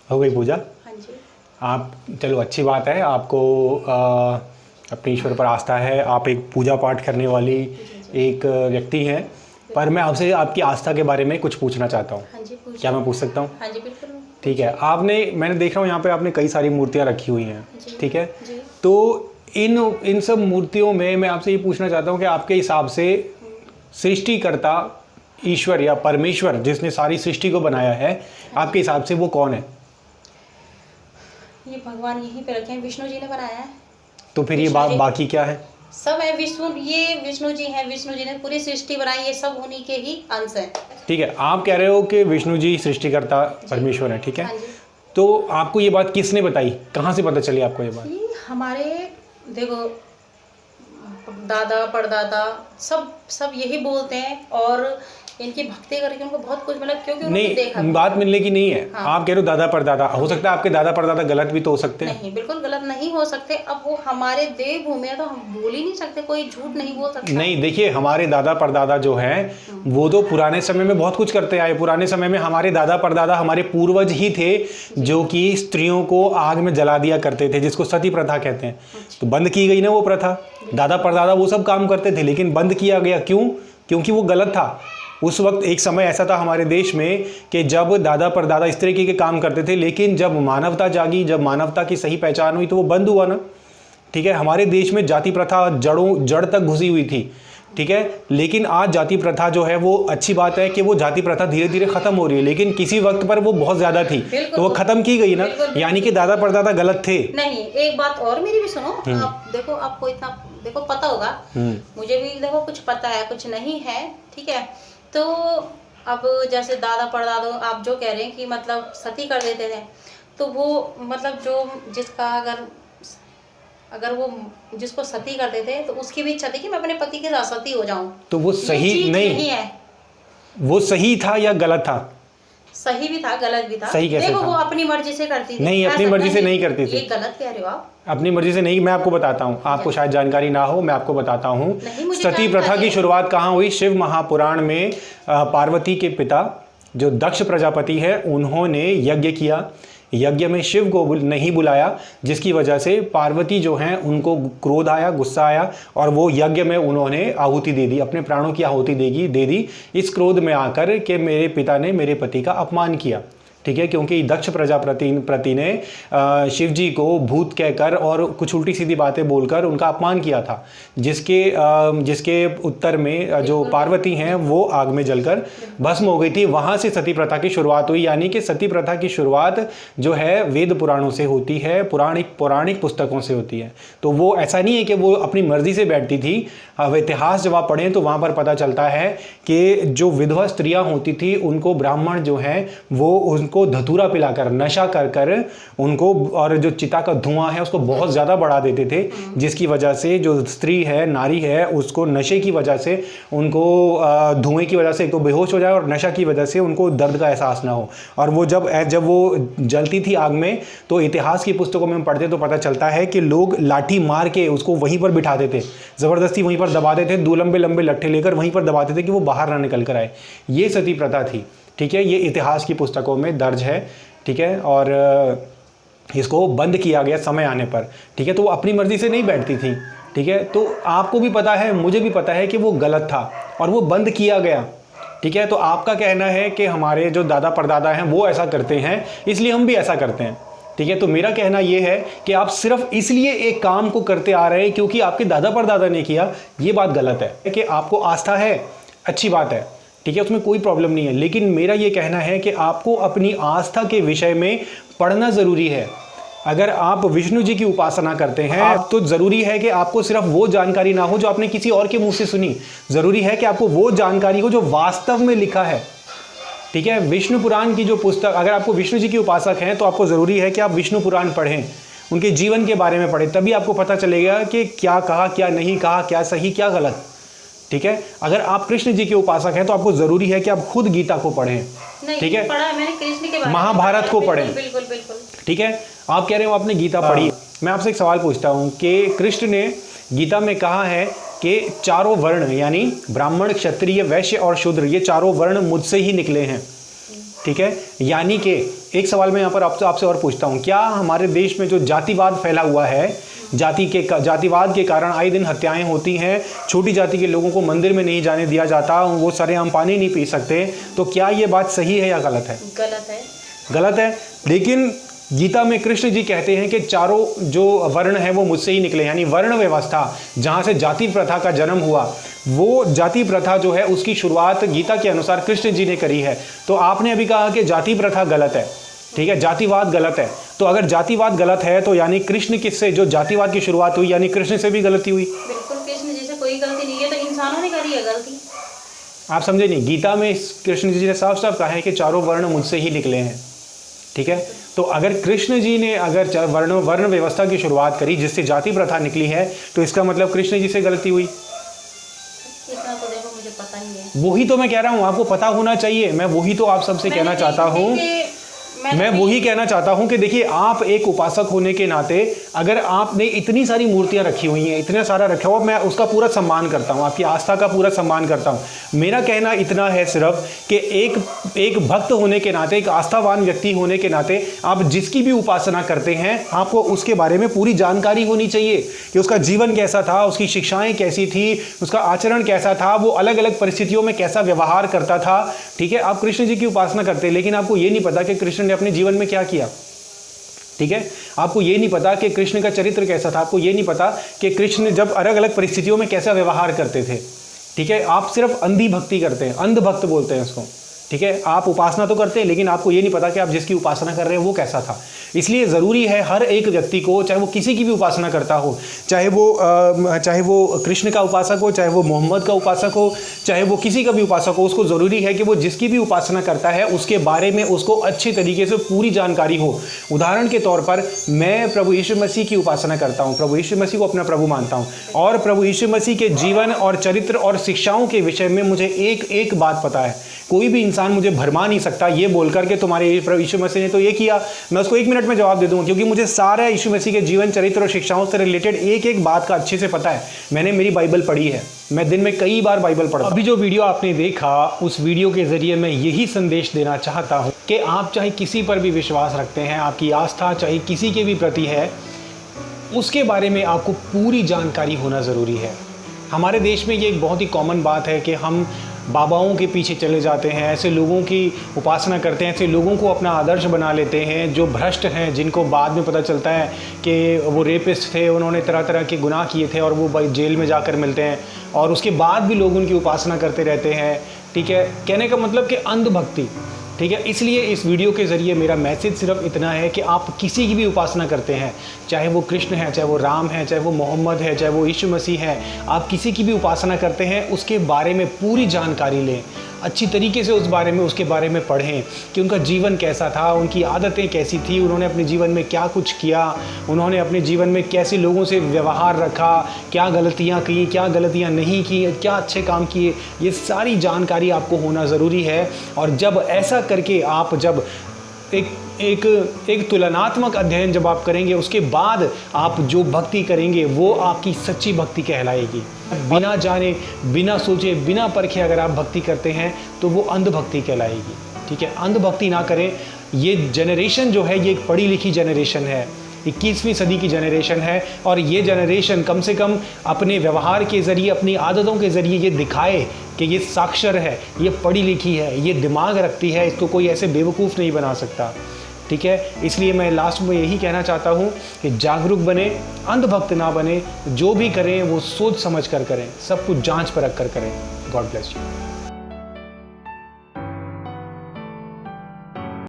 हो गई पूजा? हाँ जी। आप चलो अच्छी बात है, आपको अपने ईश्वर पर आस्था है, आप एक पूजा पाठ करने वाली एक व्यक्ति हैं। पर मैं आपसे आपकी आस्था के बारे में कुछ पूछना चाहता हूँ। हाँ जी, पूछिए। क्या मैं पूछ सकता हूँ? हाँ जी, बिल्कुल। ठीक है। मैंने देख रहा हूँ यहाँ पे आपने कई सारी मूर्तियाँ रखी हुई हैं, ठीक है। जी। तो इन सब मूर्तियों में मैं आपसे ये पूछना चाहता हूँ कि आपके हिसाब से सृष्टिकर्ता ईश्वर या परमेश्वर जिसने सारी सृष्टि को बनाया है, आपके हिसाब से वो कौन है? ये भगवान यहीं पे रखे हैं, विष्णु जी ने बनाया है। तो फिर ये बाकी क्या है? सब है ये विष्णु जी हैं, विष्णु जी ने पूरी सृष्टि बनाई, ये सब उन्हीं के ही अंश हैं। ठीक है, आप कह रहे हो कि विष्णु जी सृष्टिकर्ता परमेश्वर है, ठीक है। हाँ जी। तो आपको ये बात किसने बताई, कहाँ से पता चली आपको ये बात? ये हमारे देखो दादा परदादा सब यही बोलते हैं, और इनकी भक्ति करके उनको बहुत कुछ मिला, क्योंकि उन्होंने देखा। नहीं, बात मिलने की नहीं है। हाँ। आप कह रहे हो दादा परदादा, हो सकता है आपके दादा परदादा गलत भी तो हो सकते हैं। नहीं, बिल्कुल गलत नहीं हो सकते। अब वो हमारे देवभूमि है तो हम बोल ही नहीं सकते, कोई झूठ नहीं बोल सकता। नहीं, देखिए हमारे दादा परदादा जो हैं वो तो पुराने समय में बहुत कुछ करते आए। पुराने समय में हमारे दादा परदादा हमारे पूर्वज ही थे जो कि स्त्रियों को आग में जला दिया करते थे, जिसको सती प्रथा कहते हैं। तो बंद की गई ना वो प्रथा। दादा परदादा वो सब काम करते थे, लेकिन बंद किया गया। क्यों? क्योंकि वो गलत था। उस वक्त एक समय ऐसा था हमारे देश में कि जब दादा परदादा इस तरीके के काम करते थे, लेकिन जब मानवता जागी, जब मानवता की सही पहचान हुई तो वो बंद हुआ ना, ठीक है। हमारे देश में जाति प्रथा जड़ तक घुसी हुई थी, ठीक है। लेकिन आज जाति प्रथा जो है वो अच्छी बात है कि वो जाति प्रथा धीरे धीरे खत्म हो रही है, लेकिन किसी वक्त पर वो बहुत ज्यादा थी तो वो खत्म की गई ना। यानी कि दादा परदादा गलत थे। नहीं, एक बात और मेरी भी सुनो। आप देखो, आपको इतना देखो पता होगा, मुझे भी देखो कुछ पता है कुछ नहीं है, ठीक है। तो अब जैसे दादा परदादा आप जो कह रहे हैं कि मतलब सती कर देते थे, तो वो मतलब जो जिसका अगर वो जिसको सती करते थे तो उसकी भी इच्छा थी कि मैं अपने पति के साथ सती हो जाऊं। तो वो सही नहीं है। वो सही था या गलत था? सही भी था, गलत भी था। सही कैसे देखो था? वो अपनी मर्जी से करती थी। नहीं, अपनी मर्जी से नहीं करती थी। ये गलत कह रहे हो आप। अपनी मर्जी से नहीं, मैं आपको बताता हूँ, आपको शायद जानकारी ना हो, मैं आपको बताता हूँ। सती प्रथा की शुरुआत कहाँ हुई? शिव महापुराण में पार्वती के पिता जो दक्ष प्रजापति है उन्होंने यज्ञ किया। यज्ञ में शिव को नहीं बुलाया, जिसकी वजह से पार्वती जो हैं उनको क्रोध आया, गुस्सा आया, और वो यज्ञ में उन्होंने आहुति दे दी, अपने प्राणों की आहुति दे दी इस क्रोध में आकर कि मेरे पिता ने मेरे पति का अपमान किया, ठीक है। क्योंकि दक्ष प्रजापति ने शिव जी को भूत कहकर और कुछ उल्टी सीधी बातें बोलकर उनका अपमान किया था, जिसके उत्तर में जो पार्वती हैं वो आग में जलकर भस्म हो गई थी। वहाँ से सती प्रथा की शुरुआत हुई। यानी कि सती प्रथा की शुरुआत जो है वेद पुराणों से होती है, पौराणिक पुस्तकों से होती है। तो वो ऐसा नहीं है कि वो अपनी मर्जी से बैठती थी। इतिहास जब आप पढ़ें तो वहाँ पर पता चलता है कि जो विधवा स्त्रियाँ होती थी उनको ब्राह्मण जो हैं वो उनको धतूरा पिलाकर, नशा कर कर उनको, और जो चिता का धुआं है उसको बहुत ज़्यादा बढ़ा देते थे, जिसकी वजह से जो स्त्री है, नारी है, उसको नशे की वजह से, उनको धुएं की वजह से एक तो बेहोश हो जाए और नशा की वजह से उनको दर्द का एहसास ना हो। और वो जब वो जलती थी आग में तो इतिहास की पुस्तकों में हम पढ़ते तो पता चलता है कि लोग लाठी मार के उसको वहीं पर बिठाते थे, ज़बरदस्ती वहीं पर दबाते थे, दो लंबे लंबे लट्ठे लेकर वहीं पर दबाते थे कि वो बाहर ना निकल कर आए। ये सती प्रथा थी, ठीक है। ये इतिहास की पुस्तकों में दर्ज है, ठीक है। और इसको बंद किया गया समय आने पर, ठीक है। तो वो अपनी मर्जी से नहीं बैठती थी, ठीक है। तो आपको भी पता है, मुझे भी पता है कि वो गलत था और वो बंद किया गया, ठीक है। तो आपका कहना है कि हमारे जो दादा परदादा हैं वो ऐसा करते हैं इसलिए हम भी ऐसा करते हैं, ठीक है। तो मेरा कहना यह है कि आप सिर्फ इसलिए एक काम को करते आ रहे हैं क्योंकि आपके दादा परदादा ने किया, ये बात गलत है। कि आपको आस्था है, अच्छी बात है, ठीक है, उसमें कोई प्रॉब्लम नहीं है। लेकिन मेरा ये कहना है कि आपको अपनी आस्था के विषय में पढ़ना ज़रूरी है। अगर आप विष्णु जी की उपासना करते हैं तो ज़रूरी है कि आपको सिर्फ वो जानकारी ना हो जो आपने किसी और के मुंह से सुनी, ज़रूरी है कि आपको वो जानकारी हो जो वास्तव में लिखा है, ठीक है। विष्णु पुराण की जो पुस्तक, अगर आपको विष्णु जी की उपासक हैं तो आपको ज़रूरी है कि आप विष्णु पुराण पढ़ें, उनके जीवन के बारे में पढ़ें, तभी आपको पता चलेगा कि क्या कहा, क्या नहीं कहा, क्या सही क्या गलत, ठीक है। अगर आप कृष्ण जी के उपासक हैं तो आपको जरूरी है कि आप खुद गीता को पढ़ें, ठीक है, महाभारत को पढ़ें, बिल्कुल बिल्कुल, ठीक है। आप कह रहे हो आपने गीता पढ़ी, मैं आपसे एक सवाल पूछता हूं कि कृष्ण ने गीता में कहा है कि चारों वर्ण यानी ब्राह्मण, क्षत्रिय, वैश्य और शूद्र, ये चारों वर्ण मुझसे ही निकले हैं, ठीक है। यानी कि एक सवाल मैं यहाँ पर आपसे और पूछता हूँ, क्या हमारे देश में जो जातिवाद फैला हुआ है, जातिवाद के कारण आए दिन हत्याएं होती हैं, छोटी जाति के लोगों को मंदिर में नहीं जाने दिया जाता, वो सरेआम पानी नहीं पी सकते, तो क्या ये बात सही है या गलत है? गलत है। गलत है। लेकिन गीता में कृष्ण जी कहते हैं कि चारों जो वर्ण है वो मुझसे ही निकले, यानी वर्ण व्यवस्था जहाँ से जाति प्रथा का जन्म हुआ, वो जाति प्रथा जो है उसकी शुरुआत गीता के अनुसार कृष्ण जी ने करी है। तो आपने अभी कहा कि जाति प्रथा गलत है, ठीक है, जातिवाद गलत है। तो अगर जातिवाद गलत है तो यानी कृष्ण किससे जो जातिवाद की शुरुआत हुई, यानी कृष्ण से भी गलती हुई? बिल्कुल, कृष्ण जी से कोई गलती नहीं है, तो इंसानों ने करी है गलती। आप समझे नहीं, गीता में कृष्ण जी ने साफ साफ कहा है कि चारों वर्ण मुझसे ही निकले हैं, ठीक है। तो अगर कृष्ण जी ने अगर वर्ण व्यवस्था की शुरुआत करी जिससे जाति प्रथा निकली है, तो इसका मतलब कृष्ण जी से गलती हुई। इतना तो देखो मुझे पता नहीं है। वही तो मैं कह रहा हूँ, आपको पता होना चाहिए। मैं वही तो आप सबसे कहना चाहता हूँ, मैं वही कहना चाहता हूं कि देखिए, आप एक उपासक होने के नाते अगर आपने इतनी सारी मूर्तियां रखी हुई हैं, इतना सारा रखा हुआ, मैं उसका पूरा सम्मान करता हूं, आपकी आस्था का पूरा सम्मान करता हूं। मेरा कहना इतना है सिर्फ कि एक भक्त होने के नाते, एक आस्थावान व्यक्ति होने के नाते आप जिसकी भी उपासना करते हैं, आपको उसके बारे में पूरी जानकारी होनी चाहिए कि उसका जीवन कैसा था, उसकी शिक्षाएं कैसी थी, उसका आचरण कैसा था, वो अलग अलग परिस्थितियों में कैसा व्यवहार करता था, ठीक है। आप कृष्ण जी की उपासना करते हैं, लेकिन आपको ये नहीं पता कि कृष्ण ने अपने जीवन में क्या किया, ठीक है। आपको ये नहीं पता कि कृष्ण का चरित्र कैसा था, आपको ये नहीं पता कि कृष्ण जब अलग अलग परिस्थितियों में कैसा व्यवहार करते थे, ठीक है। आप सिर्फ अंधी भक्ति करते हैं, अंध भक्त बोलते हैं उसको, ठीक है। आप उपासना तो करते हैं, लेकिन आपको ये नहीं पता कि आप जिसकी उपासना कर रहे हैं वो कैसा था। इसलिए ज़रूरी है हर एक व्यक्ति को, चाहे वो किसी की भी उपासना करता हो, चाहे वो कृष्ण का उपासक हो, चाहे वो मोहम्मद का उपासक हो, चाहे वो किसी का भी उपासक हो, उसको ज़रूरी है कि वो जिसकी भी उपासना करता है उसके बारे में उसको अच्छे तरीके से पूरी जानकारी हो। उदाहरण के तौर पर मैं प्रभु यीशु मसीह की उपासना करता हूँ, प्रभु यीशु मसीह को अपना प्रभु मानता हूँ, और प्रभु यीशु मसीह के जीवन और चरित्र और शिक्षाओं के विषय में मुझे एक बात पता है। कोई भी इंसान मुझे भरमा नहीं सकता ये बोलकर के तुम्हारे यीशु मसीह ने तो ये किया, मैं उसको 1 मिनट में जवाब दे दूंगा, क्योंकि मुझे सारा यीशु मसीह के जीवन चरित्र और शिक्षाओं से रिलेटेड एक बात का अच्छे से पता है। मैंने मेरी बाइबल पढ़ी है, मैं दिन में कई बार बाइबल पढ़ता हूं। अभी जो वीडियो आपने देखा, उस वीडियो के जरिए मैं यही संदेश देना चाहता हूं कि आप चाहे किसी पर भी विश्वास रखते हैं, आपकी आस्था चाहे किसी के भी प्रति है, उसके बारे में आपको पूरी जानकारी होना ज़रूरी है। हमारे देश में ये एक बहुत ही कॉमन बात है कि हम बाबाओं के पीछे चले जाते हैं, ऐसे लोगों की उपासना करते हैं, ऐसे लोगों को अपना आदर्श बना लेते हैं जो भ्रष्ट हैं, जिनको बाद में पता चलता है कि वो रेपिस्ट थे, उन्होंने तरह तरह के गुनाह किए थे और वो जेल में जाकर मिलते हैं, और उसके बाद भी लोग उनकी उपासना करते रहते हैं, ठीक है। कहने का मतलब कि अंधभक्ति, ठीक है। इसलिए इस वीडियो के ज़रिए मेरा मैसेज सिर्फ इतना है कि आप किसी की भी उपासना करते हैं, चाहे वो कृष्ण है, चाहे वो राम है, चाहे वो मोहम्मद है, चाहे वो यीशु मसीह है, आप किसी की भी उपासना करते हैं, उसके बारे में पूरी जानकारी लें, अच्छी तरीके से उसके बारे में पढ़ें कि उनका जीवन कैसा था, उनकी आदतें कैसी थी, उन्होंने अपने जीवन में क्या कुछ किया, उन्होंने अपने जीवन में कैसे लोगों से व्यवहार रखा, क्या गलतियां की, क्या गलतियां नहीं की, क्या अच्छे काम किए, ये सारी जानकारी आपको होना ज़रूरी है। और जब ऐसा करके आप जब एक तुलनात्मक अध्ययन जब आप करेंगे, उसके बाद आप जो भक्ति करेंगे वो आपकी सच्ची भक्ति कहलाएगी। बिना जाने, बिना सोचे, बिना परखे अगर आप भक्ति करते हैं तो वो अंधभक्ति कहलाएगी, ठीक है। अंधभक्ति ना करें। ये जनरेशन जो है ये एक पढ़ी लिखी जनरेशन है, 21वीं सदी की जनरेशन है, और ये जनरेशन कम से कम अपने व्यवहार के ज़रिए, अपनी आदतों के ज़रिए ये दिखाए कि ये साक्षर है, ये पढ़ी लिखी है, ये दिमाग रखती है, इसको कोई ऐसे बेवकूफ़ नहीं बना सकता, ठीक है। इसलिए मैं लास्ट में यही कहना चाहता हूँ कि जागरूक बने, अंधभक्त ना बने, जो भी करें वो सोच समझ कर करें, सब कुछ जांच परख कर करें। God bless you.